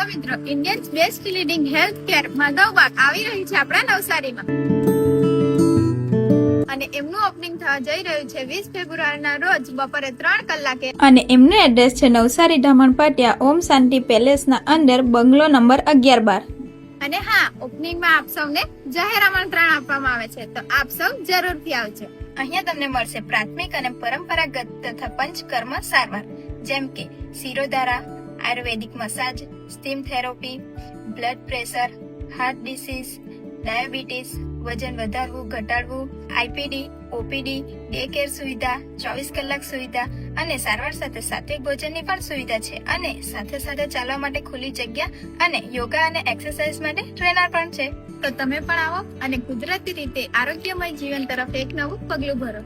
મિત્રો, Indians best leading health care Madhavbaug આવી રહી છે આપણા નવસારીમાં અને એમનું ઓપનિંગ થવા જઈ રહ્યું છે 20 ફેબ્રુઆરીના રોજ બપોરે 3 કલાકે અને એમનું એડ્રેસ છે નવસારી ઢામણ પાટિયા ઓમ શાંતિ પેલેસના અંદર બંગલો નંબર 11-12। અને હા, ઓપનિંગમાં આપ સૌને જાહેર આમંત્રણ આપવામાં આવે છે, તો આપ સૌ જરૂરથી આવજો। અહીંયા તમને મળશે પ્રાથમિક અને પરંપરાગત તથા પંચકર્મ સારવાર, જેમ કે shirodhara, Ayurvedic massage, steam therapy, blood pressure, heart disease, diabetes, વજન વધારવું ઘટાડવું, આઈપીડી, ઓપીડી, ડે કેર સુવિધા, 24 કલાક સુવિધા અને સારવાર સાથે સાત્વિક ભોજનની પણ સુવિધા છે અને સાથે સાથે ચાલવા માટે ખુલ્લી જગ્યા અને યોગા અને એક્સરસાઇઝ માટે ટ્રેનર પણ છે। તો તમે પણ આવો અને કુદરતી રીતે આરોગ્યમય જીવન તરફ એક નવું પગલું ભરો।